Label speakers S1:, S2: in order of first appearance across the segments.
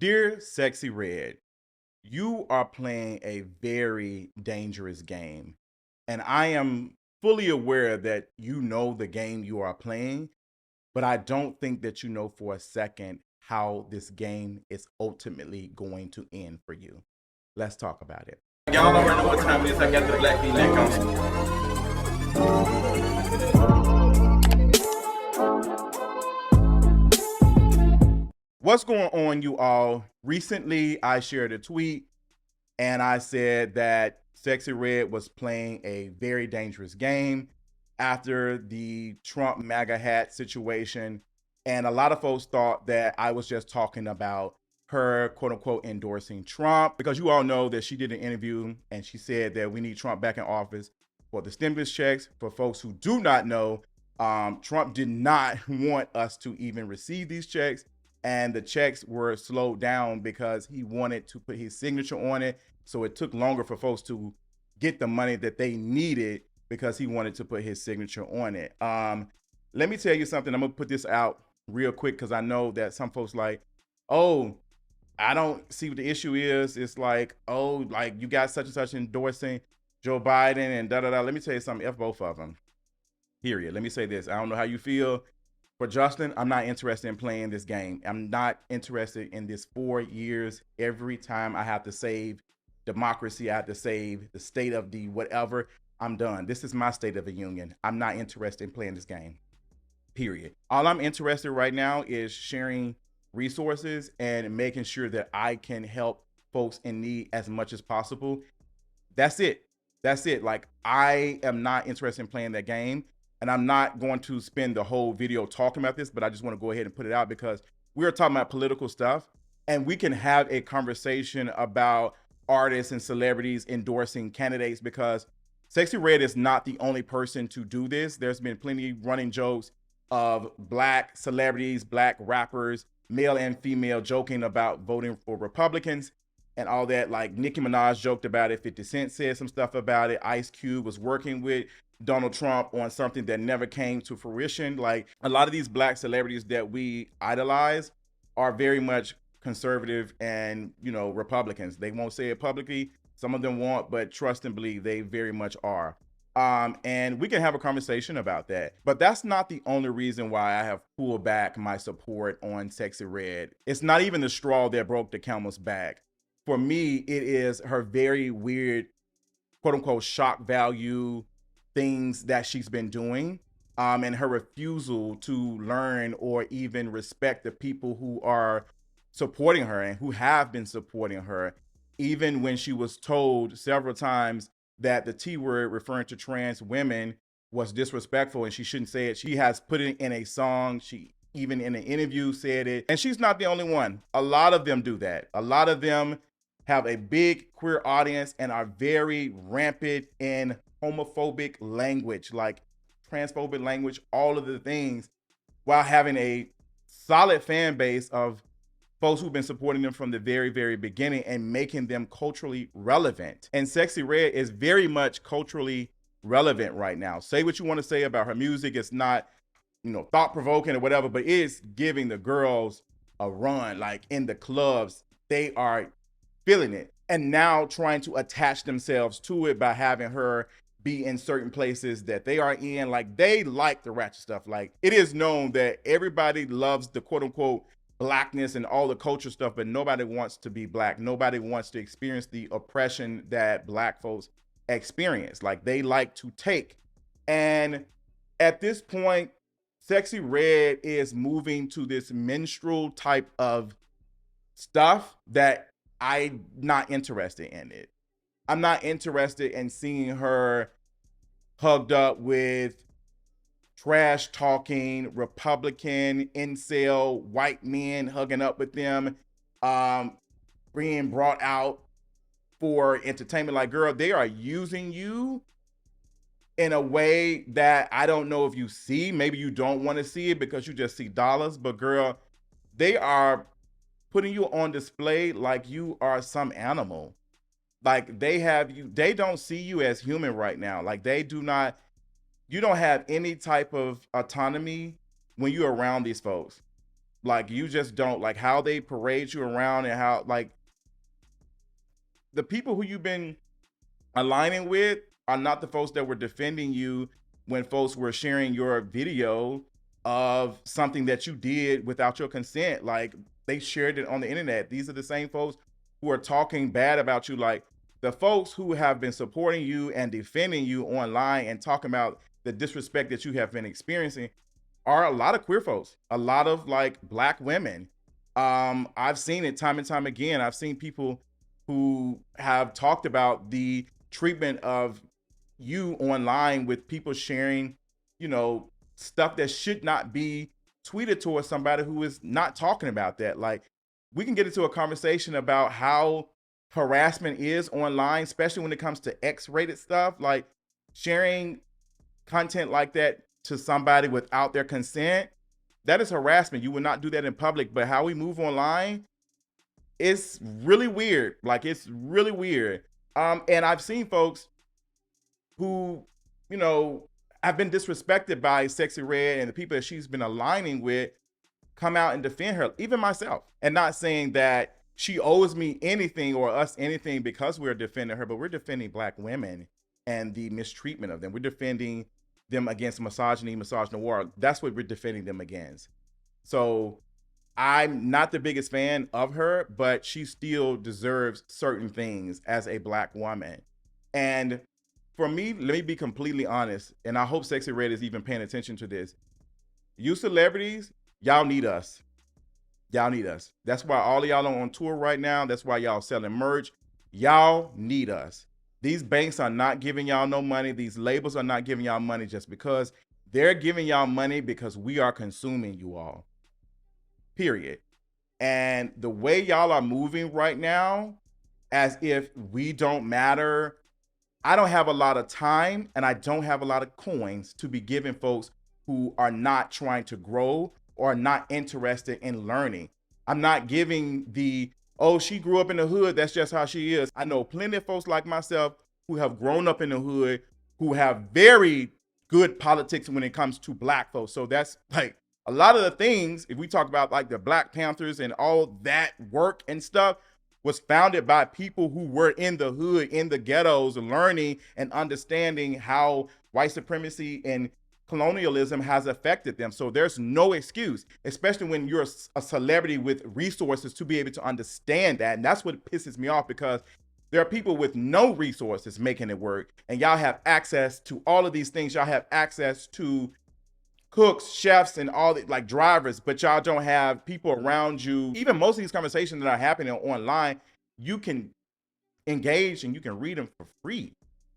S1: Dear Sexy Red, you are playing a very dangerous game. And I am fully aware that you know the game you are playing, but I don't think that you know for a second how this game is ultimately going to end for you. Let's talk about it.
S2: Y'all already know what time it is. I got the black V-neck on.
S1: What's going on, you all? Recently, I shared a tweet and I said that Sexy Red was playing a very dangerous game after the Trump MAGA hat situation. And a lot of folks thought that I was just talking about her, quote unquote, endorsing Trump, because you all know that she did an interview and she said that we need Trump back in office for the stimulus checks. For folks who do not know, Trump did not want us to even receive these checks. And the checks were slowed down because he wanted to put his signature on it. So it took longer for folks to get the money that they needed because he wanted to put his signature on it. Let me tell you something. I'm gonna put this out real quick because I know that some folks like, oh, I don't see what the issue is. It's like, oh, like you got such and such endorsing Joe Biden and da da da. Let me tell you something. F both of them. Period. Let me say this. I don't know how you feel. For Justin, I'm not interested in playing this game. I'm not interested in this 4 years. Every time I have to save democracy, I have to save the state of the whatever, I'm done. This is my state of the union. I'm not interested in playing this game, period. All I'm interested right now is sharing resources and making sure that I can help folks in need as much as possible. That's it. That's it. Like, I am not interested in playing that game. And I'm not going to spend the whole video talking about this, but I just want to go ahead and put it out because we're talking about political stuff and we can have a conversation about artists and celebrities endorsing candidates, because Sexy Red is not the only person to do this. There's been plenty running jokes of Black celebrities, Black rappers, male and female, joking about voting for Republicans and all that. Like Nicki Minaj joked about it. 50 Cent said some stuff about it. Ice Cube was working with Donald Trump on something that never came to fruition. Like, a lot of these Black celebrities that we idolize are very much conservative and, you know, Republicans. They won't say it publicly. Some of them won't, but trust and believe they very much are. And we can have a conversation about that. But that's not the only reason why I have pulled back my support on Sexy Red. It's not even the straw that broke the camel's back. For me, it is her very weird, quote unquote, shock value things that she's been doing, and her refusal to learn or even respect the people who are supporting her and who have been supporting her, even when she was told several times that the T word referring to trans women was disrespectful and she shouldn't say it. She has put it in a song. She even in an interview said it. And she's not the only one. A lot of them do that. A lot of them have a big queer audience and are very rampant in homophobic language, like transphobic language, all of the things, while having a solid fan base of folks who've been supporting them from the very, very beginning and making them culturally relevant. And Sexy Red is very much culturally relevant right now. Say what you want to say about her music. It's not, you know, thought-provoking or whatever, but it's giving the girls a run. Like, in the clubs, they are feeling it and now trying to attach themselves to it by having her be in certain places that they are in. Like, they like the ratchet stuff. Like, it is known that everybody loves the quote unquote Blackness and all the culture stuff, but nobody wants to be Black. Nobody wants to experience the oppression that Black folks experience. Like, they like to take. And at this point, Sexy Red is moving to this minstrel type of stuff that I'm not interested in it. I'm not interested in seeing her hugged up with trash talking Republican incel white men, hugging up with them, being brought out for entertainment. Like, girl, they are using you in a way that I don't know if you see. Maybe you don't want to see it because you just see dollars, but girl, they are putting you on display like you are some animal. Like, they have you, they don't see you as human right now. Like, they do not, you don't have any type of autonomy when you're around these folks. Like, you just don't. Like, how they parade you around and how, like, the people who you've been aligning with are not the folks that were defending you when folks were sharing your video of something that you did without your consent. Like, they shared it on the internet. These are the same folks who are talking bad about you. Like, the folks who have been supporting you and defending you online and talking about the disrespect that you have been experiencing are a lot of queer folks, a lot of like Black women. I've seen it time and time again. I've seen people who have talked about the treatment of you online with people sharing, stuff that should not be tweeted towards somebody who is not talking about that. Like, we can get into a conversation about how harassment is online, especially when it comes to X-rated stuff, like sharing content like that to somebody without their consent. That is harassment. You would not do that in public, but how we move online, it's really weird. Like, it's really weird. And I've seen folks who, have been disrespected by Sexxy Red and the people that she's been aligning with come out and defend her, even myself, and not saying that she owes me anything or us anything because we're defending her, but we're defending Black women and the mistreatment of them. We're defending them against misogyny, misogynoir. That's what we're defending them against. So I'm not the biggest fan of her, but she still deserves certain things as a Black woman. And for me, let me be completely honest, and I hope Sexxy Red is even paying attention to this. You celebrities, y'all need us. Y'all need us. That's why all of y'all are on tour right now. That's why y'all selling merch. Y'all need us. These banks are not giving y'all no money. These labels are not giving y'all money just because. They're giving y'all money because we are consuming you all. Period. And the way y'all are moving right now, as if we don't matter, I don't have a lot of time and I don't have a lot of coins to be giving folks who are not trying to grow or not interested in learning. I'm not giving the, oh, she grew up in the hood, that's just how she is. I know plenty of folks like myself who have grown up in the hood, who have very good politics when it comes to Black folks. So that's like a lot of the things, if we talk about like the Black Panthers and all that work and stuff, was founded by people who were in the hood, in the ghettos, learning and understanding how white supremacy and colonialism has affected them. So there's no excuse, especially when you're a celebrity with resources, to be able to understand that. And that's what pisses me off, because there are people with no resources making it work, and y'all have access to all of these things. Y'all have access to cooks, chefs, and all the like drivers, but y'all don't have people around you. Even most of these conversations that are happening online, you can engage and you can read them for free,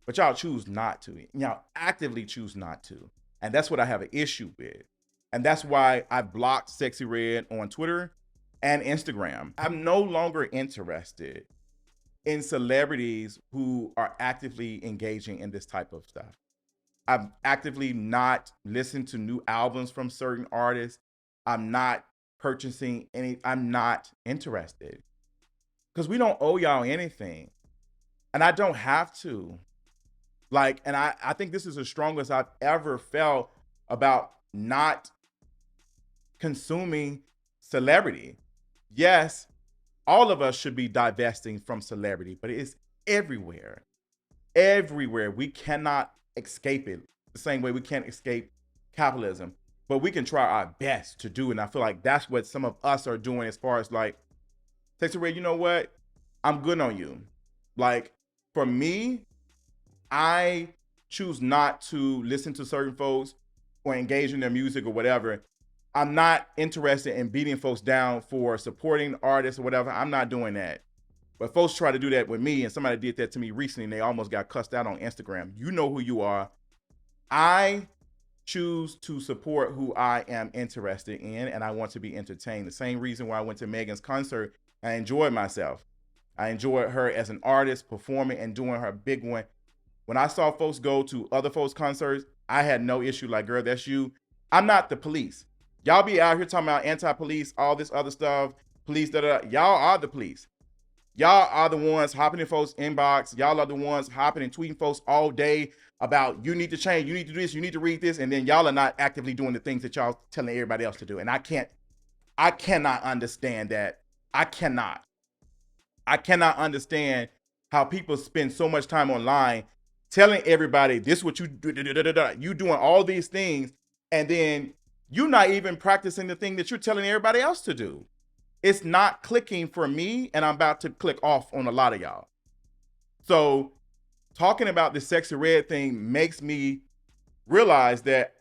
S1: but y'all choose not to. Y'all actively choose not to. And that's what I have an issue with. And that's why I blocked Sexxy Red on Twitter and Instagram. I'm no longer interested in celebrities who are actively engaging in this type of stuff. I'm actively not listening to new albums from certain artists. I'm not purchasing any, I'm not interested. Because we don't owe y'all anything. And I don't have to. Like, and I think this is the strongest I've ever felt about not consuming celebrity. Yes, all of us should be divesting from celebrity, but it's everywhere. Everywhere. We cannot escape it the same way we can't escape capitalism, but we can try our best to do it. And I feel like that's what some of us are doing, as far as like, Sexxy Red, you know what? I'm good on you. Like, for me, I choose not to listen to certain folks or engage in their music or whatever. I'm not interested in beating folks down for supporting artists or whatever. I'm not doing that. But folks try to do that with me, and somebody did that to me recently, and they almost got cussed out on Instagram. You know who you are. I choose to support who I am interested in, and I want to be entertained. The same reason why I went to Megan's concert, I enjoyed myself. I enjoyed her as an artist, performing and doing her big one. When I saw folks go to other folks' concerts, I had no issue. Like, girl, that's you. I'm not the police. Y'all be out here talking about anti-police, all this other stuff, police, da-da. Y'all are the police. Y'all are the ones hopping in folks' inbox. Y'all are the ones hopping and tweeting folks all day about, you need to change, you need to do this, you need to read this, and then y'all are not actively doing the things that y'all telling everybody else to do. And I can't I cannot understand that. I cannot. I cannot understand how people spend so much time online telling everybody this is what you do. You doing all these things, and then you're not even practicing the thing that you're telling everybody else to do. It's not clicking for me, and I'm about to click off on a lot of y'all. So talking about the Sexxy Red thing makes me realize that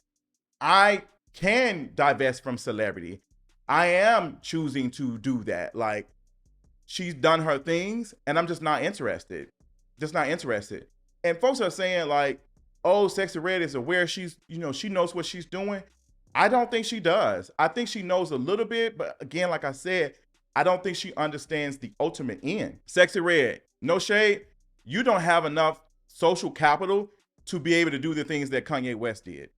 S1: I can divest from celebrity. I am choosing to do that. Like, she's done her things, and I'm just not interested. Just not interested. And folks are saying like, "Oh, Sexxy Red is aware. She's, she knows what she's doing." I don't think she does. I think she knows a little bit, but again, like I said, I don't think she understands the ultimate end. Sexxy Red, no shade, you don't have enough social capital to be able to do the things that Kanye West did.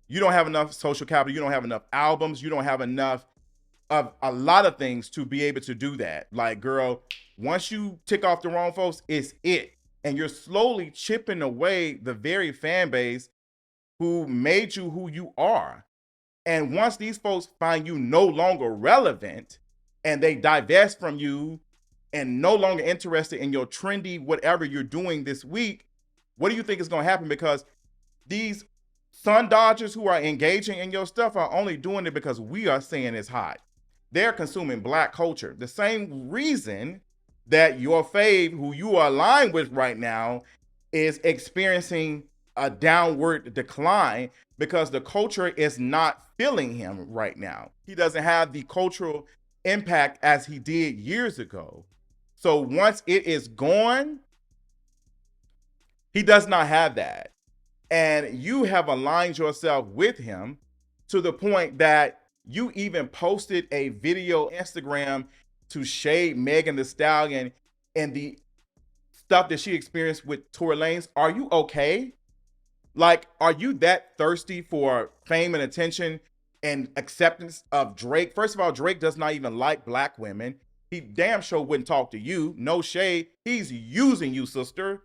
S1: You don't have enough social capital. You don't have enough albums. You don't have enough of a lot of things to be able to do that. Like, girl, once you tick off the wrong folks, it's it. And you're slowly chipping away the very fan base who made you who you are. And once these folks find you no longer relevant and they divest from you and no longer interested in your trendy whatever you're doing this week, what do you think is going to happen? Because these sun dodgers who are engaging in your stuff are only doing it because we are saying it's hot. They're consuming Black culture. The same reason that your fave, who you are aligned with right now, is experiencing a downward decline because the culture is not feeling him right now. He doesn't have the cultural impact as he did years ago. So once it is gone, he does not have that. And you have aligned yourself with him to the point that you even posted a video on Instagram to shade Megan Thee Stallion and the stuff that she experienced with Tory Lanez. Are you okay? Like, are you that thirsty for fame and attention and acceptance of Drake? First of all, Drake does not even like Black women. He damn sure wouldn't talk to you. No shade. He's using you, sister.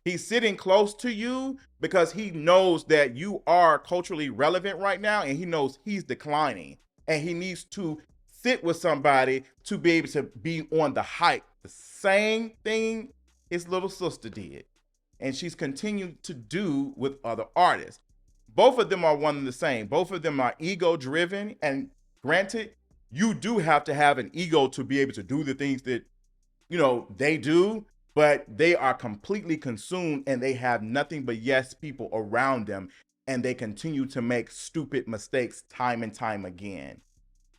S1: He's sitting close to you because he knows that you are culturally relevant right now, and he knows he's declining. And he needs to sit with somebody to be able to be on the hype. The same thing his little sister did. And she's continued to do with other artists. Both of them are one and the same. Both of them are ego driven. And granted, you do have to have an ego to be able to do the things that, they do, but they are completely consumed and they have nothing but yes people around them. And they continue to make stupid mistakes time and time again.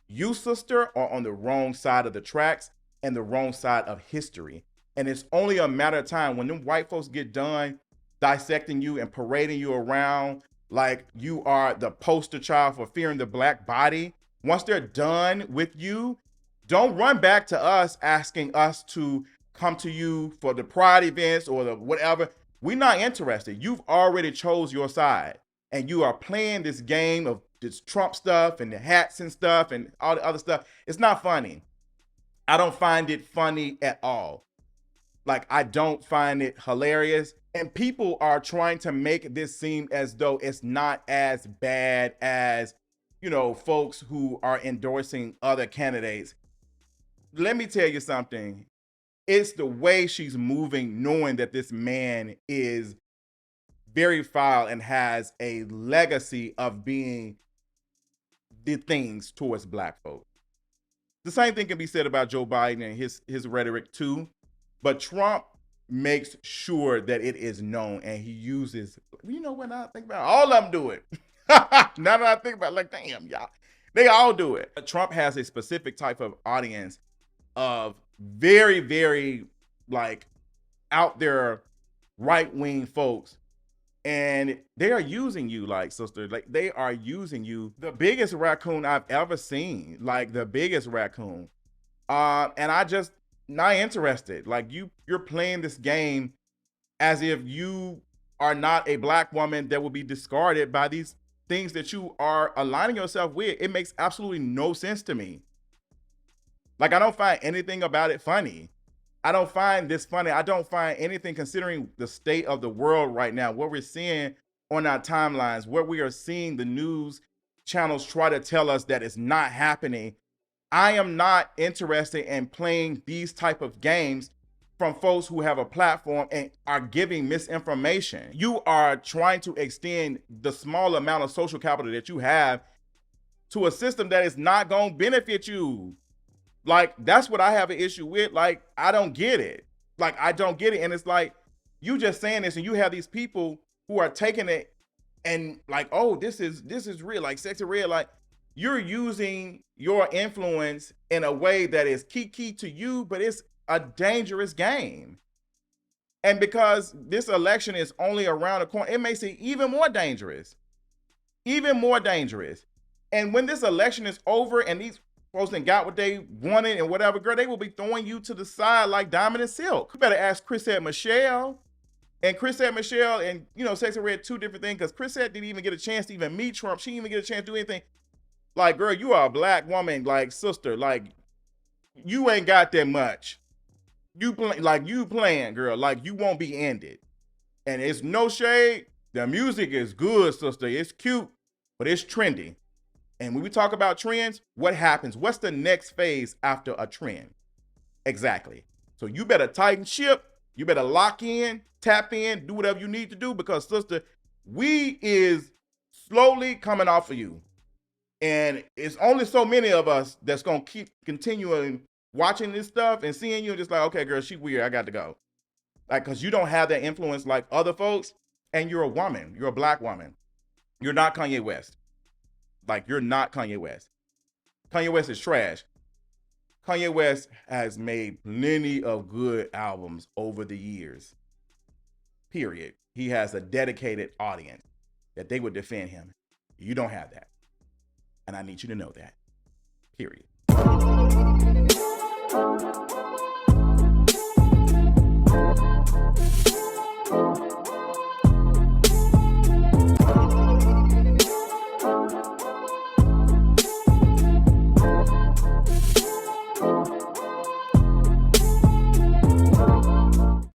S1: You, sister, are on the wrong side of the tracks and the wrong side of history. And it's only a matter of time when them white folks get done dissecting you and parading you around like you are the poster child for fearing the Black body. Once they're done with you, don't run back to us asking us to come to you for the pride events or the whatever. We're not interested. You've already chose your side. And you are playing this game of this Trump stuff and the hats and stuff and all the other stuff. It's not funny. I don't find it funny at all. Like, I don't find it hilarious. And people are trying to make this seem as though it's not as bad as, folks who are endorsing other candidates. Let me tell you something. It's the way she's moving, knowing that this man is very foul and has a legacy of being the things towards Black folks. The same thing can be said about Joe Biden and his rhetoric too. But Trump makes sure that it is known, and he uses, when I think about it, all of them do it. Now that I think about it, like, damn, y'all, they all do it. But Trump has a specific type of audience of very, very, like, out there right-wing folks, and they are using you, like, sister, like, they are using you. The biggest raccoon I've ever seen, like, the biggest raccoon. And I just, not interested. Like, you're playing this game as if you are not a Black woman that will be discarded by these things that you are aligning yourself with. It makes absolutely no sense to me. Like, I don't find anything about it funny. I don't find this funny. I don't find anything, considering the state of the world right now, what we're seeing on our timelines, what we are seeing the news channels try to tell us that it's not happening. I am not interested in playing these type of games from folks who have a platform and are giving misinformation. You are trying to extend the small amount of social capital that you have to a system that is not going to benefit you. Like, that's what I have an issue with. Like, I don't get it. Like, I don't get it. And it's like, you just saying this and you have these people who are taking it and like, oh, this is real. Like Sexxy Red, like you're using your influence in a way that is key to you, but it's a dangerous game. And because this election is only around the corner, it makes it even more dangerous. Even more dangerous. And when this election is over and these folks done got what they wanted and whatever, girl, they will be throwing you to the side like diamond and silk. You better ask Chrisette Michele. And Chrisette Michele and, you know, Sexxy Red, two different things, because Chrisette didn't even get a chance to even meet Trump. She didn't even get a chance to do anything. Like, girl, you are a black woman, like, sister. Like, you ain't got that much. You playing, girl. Like, you won't be ended. And it's no shade. The music is good, sister. It's cute, but it's trendy. And when we talk about trends, what happens? What's the next phase after a trend? Exactly. So you better tighten ship. You better lock in, tap in, do whatever you need to do, because sister, we is slowly coming off of you. And it's only so many of us that's going to keep continuing watching this stuff and seeing you and just like, okay, girl, she weird. I got to go. Like, because you don't have that influence like other folks, and you're a woman. You're a black woman. You're not Kanye West. Like, you're not Kanye West. Kanye West is trash. Kanye West has made plenty of good albums over the years. Period. He has a dedicated audience that they would defend him. You don't have that. And I need you to know that. Period.